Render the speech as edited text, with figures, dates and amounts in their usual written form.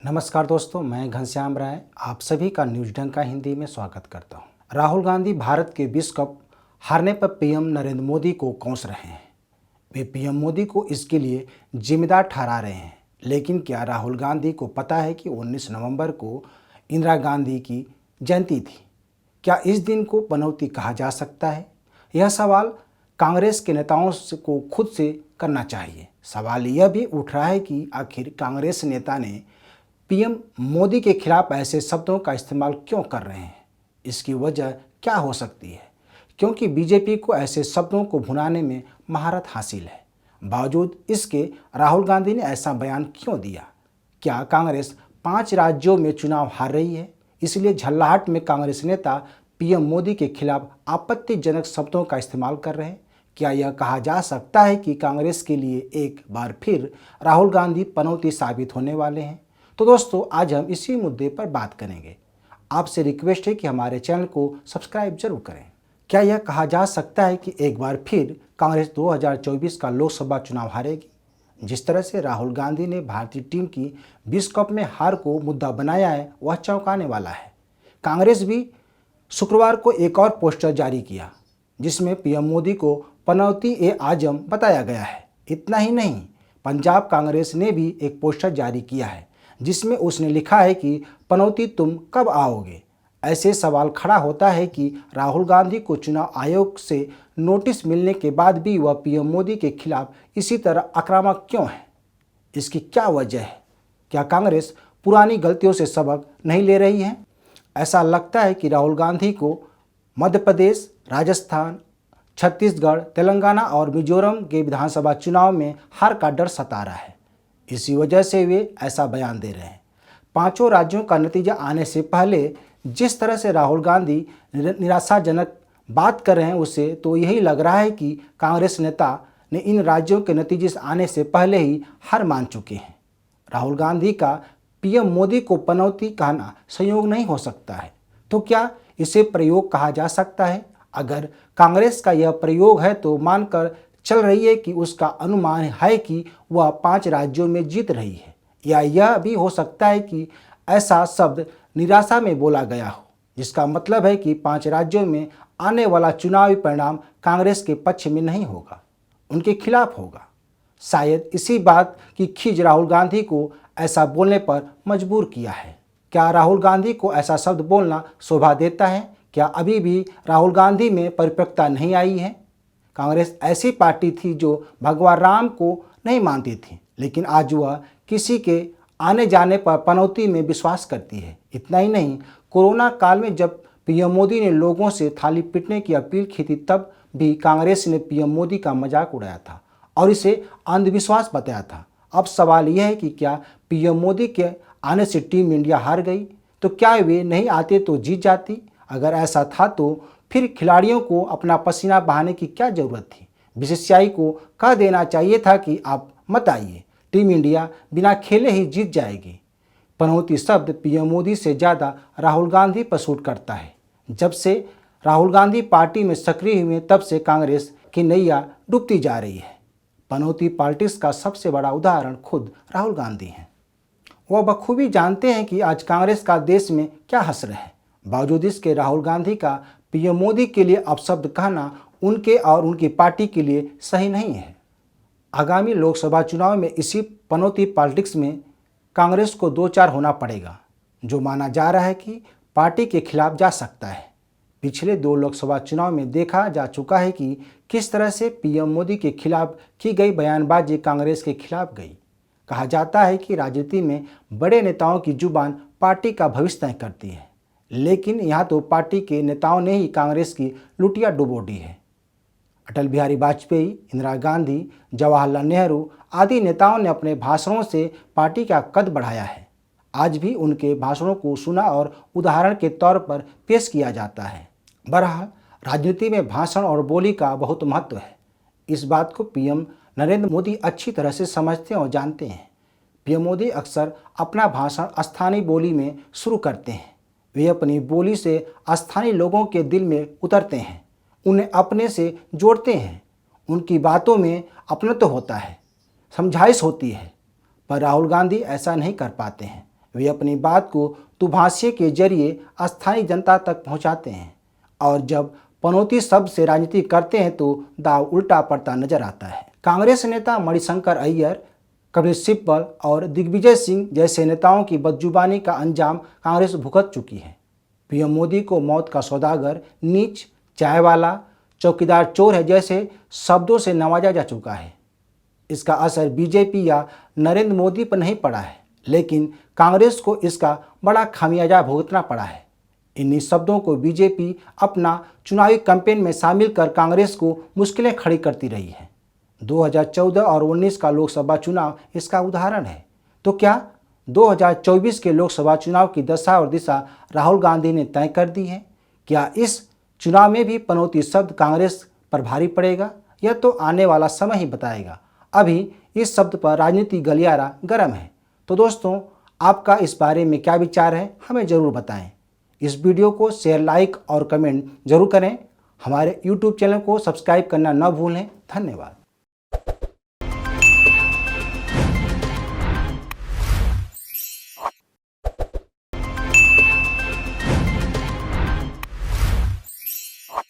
नमस्कार दोस्तों, मैं घनश्याम राय आप सभी का न्यूज डंका हिंदी में स्वागत करता हूं। राहुल गांधी भारत के विश्व कप हारने पर पीएम नरेंद्र मोदी को कोस रहे हैं। वे पीएम मोदी को इसके लिए जिम्मेदार ठहरा रहे हैं। लेकिन क्या राहुल गांधी को पता है कि 19 नवंबर को इंदिरा गांधी की जयंती थी? क्या इस दिन को पनौती कहा जा सकता है? यह सवाल कांग्रेस के नेताओं को खुद से करना चाहिए। सवाल यह भी उठ रहा है कि आखिर कांग्रेस नेता ने पीएम मोदी के खिलाफ ऐसे शब्दों का इस्तेमाल क्यों कर रहे हैं? इसकी वजह क्या हो सकती है? क्योंकि बीजेपी को ऐसे शब्दों को भुनाने में महारत हासिल है। बावजूद इसके राहुल गांधी ने ऐसा बयान क्यों दिया? क्या कांग्रेस 5 राज्यों में चुनाव हार रही है, इसलिए झल्लाहट में कांग्रेस नेता पीएम मोदी के खिलाफ आपत्तिजनक शब्दों का इस्तेमाल कर रहे हैं? क्या यह कहा जा सकता है कि कांग्रेस के लिए एक बार फिर राहुल गांधी पनौती साबित होने वाले हैं? तो दोस्तों, आज हम इसी मुद्दे पर बात करेंगे। आपसे रिक्वेस्ट है कि हमारे चैनल को सब्सक्राइब जरूर करें। क्या यह कहा जा सकता है कि एक बार फिर कांग्रेस 2024 का लोकसभा चुनाव हारेगी? जिस तरह से राहुल गांधी ने भारतीय टीम की विश्व कप में हार को मुद्दा बनाया है, वह चौंकाने वाला है। कांग्रेस भी शुक्रवार को एक और पोस्टर जारी किया, जिसमें पीएम मोदी को पनौती ए आजम बताया गया है। इतना ही नहीं, पंजाब कांग्रेस ने भी एक पोस्टर जारी किया है, जिसमें उसने लिखा है कि पनौती तुम कब आओगे? ऐसे सवाल खड़ा होता है कि राहुल गांधी को चुनाव आयोग से नोटिस मिलने के बाद भी वह पीएम मोदी के खिलाफ इसी तरह आक्रामक क्यों है? इसकी क्या वजह है? क्या कांग्रेस पुरानी गलतियों से सबक नहीं ले रही है? ऐसा लगता है कि राहुल गांधी को मध्य प्रदेश, राजस्थान, छत्तीसगढ़, तेलंगाना और मिजोरम के विधानसभा चुनाव में हार का डर सता रहा है। इसी वजह से वे ऐसा बयान दे रहे हैं। 5 राज्यों का नतीजा आने से पहले जिस तरह से राहुल गांधी निराशाजनक बात कर रहे हैं, उससे तो यही लग रहा है कि कांग्रेस नेता ने इन राज्यों के नतीजे आने से पहले ही हार मान चुके हैं। राहुल गांधी का पीएम मोदी को पनौती कहना संयोग नहीं हो सकता है, तो क्या इसे प्रयोग कहा जा सकता है? अगर कांग्रेस का यह प्रयोग है तो मानकर चल रही है कि उसका अनुमान है कि वह 5 राज्यों में जीत रही है, या यह भी हो सकता है कि ऐसा शब्द निराशा में बोला गया हो, जिसका मतलब है कि 5 राज्यों में आने वाला चुनावी परिणाम कांग्रेस के पक्ष में नहीं होगा, उनके खिलाफ होगा। शायद इसी बात की खींच राहुल गांधी को ऐसा बोलने पर मजबूर किया है। क्या राहुल गांधी को ऐसा शब्द बोलना शोभा देता है? क्या अभी भी राहुल गांधी में परिपक्वता नहीं आई है? कांग्रेस ऐसी पार्टी थी जो भगवान राम को नहीं मानती थी, लेकिन आज वह किसी के आने जाने पर पनौती में विश्वास करती है। इतना ही नहीं, कोरोना काल में जब पीएम मोदी ने लोगों से थाली पीटने की अपील की थी, तब भी कांग्रेस ने पीएम मोदी का मजाक उड़ाया था और इसे अंधविश्वास बताया था। अब सवाल यह है कि क्या पीएम मोदी के आने से टीम इंडिया हार गई? तो क्या वे नहीं आते तो जीत जाती? अगर ऐसा था तो फिर खिलाड़ियों को अपना पसीना बहाने की क्या जरूरत थी? बीसीसीआई को कह देना चाहिए था कि आप मत आइए, टीम इंडिया बिना खेले ही जीत जाएगी। पनौती शब्द पीएम मोदी से ज़्यादा राहुल गांधी पर सूट करता है। जब से राहुल गांधी पार्टी में सक्रिय हुए, तब से कांग्रेस की नैया डूबती जा रही है। पनौती पॉलिटिक्स का सबसे बड़ा उदाहरण खुद राहुल गांधी हैं। वह बखूबी जानते हैं कि आज कांग्रेस का देश में क्या हश्र है। बावजूद इसके राहुल गांधी का पीएम मोदी के लिए अपशब्द कहना उनके और उनकी पार्टी के लिए सही नहीं है। आगामी लोकसभा चुनाव में इसी पनौती पॉलिटिक्स में कांग्रेस को 2-4 होना पड़ेगा, जो माना जा रहा है कि पार्टी के खिलाफ जा सकता है। पिछले 2 लोकसभा चुनाव में देखा जा चुका है कि किस तरह से पीएम मोदी के खिलाफ की गई बयानबाजी कांग्रेस के खिलाफ गई। कहा जाता है कि राजनीति में बड़े नेताओं की जुबान पार्टी का भविष्य तय करती है, लेकिन यहाँ तो पार्टी के नेताओं ने ही कांग्रेस की लुटिया डुबोडी है। अटल बिहारी वाजपेयी, इंदिरा गांधी, जवाहरलाल नेहरू आदि नेताओं ने अपने भाषणों से पार्टी का कद बढ़ाया है। आज भी उनके भाषणों को सुना और उदाहरण के तौर पर पेश किया जाता है। बहरहाल, राजनीति में भाषण और बोली का बहुत महत्व है। इस बात को पीएम नरेंद्र मोदी अच्छी तरह से समझते और जानते हैं। पीएम मोदी अक्सर अपना भाषण स्थानीय बोली में शुरू करते हैं। वे अपनी बोली से स्थानीय लोगों के दिल में उतरते हैं, उन्हें अपने से जोड़ते हैं। उनकी बातों में अपनत्व होता है, समझाइश होती है। पर राहुल गांधी ऐसा नहीं कर पाते हैं। वे अपनी बात को दुभाषिये के जरिए स्थानीय जनता तक पहुंचाते हैं और जब पनौती शब्द से राजनीति करते हैं तो दाव उल्टा पड़ता नजर आता है। कांग्रेस नेता मणिशंकर अय्यर, कपिल सिब्बल और दिग्विजय सिंह जैसे नेताओं की बदजुबानी का अंजाम कांग्रेस भुगत चुकी है। पीएम मोदी को मौत का सौदागर, नीच, चाय वाला, चौकीदार चोर है जैसे शब्दों से नवाजा जा चुका है। इसका असर बीजेपी या नरेंद्र मोदी पर नहीं पड़ा है, लेकिन कांग्रेस को इसका बड़ा खामियाजा भुगतना पड़ा है। इन्हीं शब्दों को बीजेपी अपना चुनावी कैंपेन में शामिल कर कांग्रेस को मुश्किलें खड़ी करती रही है। 2014 और 19 का लोकसभा चुनाव इसका उदाहरण है। तो क्या 2024 के लोकसभा चुनाव की दशा और दिशा राहुल गांधी ने तय कर दी है? क्या इस चुनाव में भी पनौती शब्द कांग्रेस पर भारी पड़ेगा? यह तो आने वाला समय ही बताएगा। अभी इस शब्द पर राजनीति गलियारा गर्म है। तो दोस्तों, आपका इस बारे में क्या विचार है, हमें ज़रूर बताएं। इस वीडियो को शेयर, लाइक और कमेंट जरूर करें। हमारे YouTube चैनल को सब्सक्राइब करना न भूलें। धन्यवाद।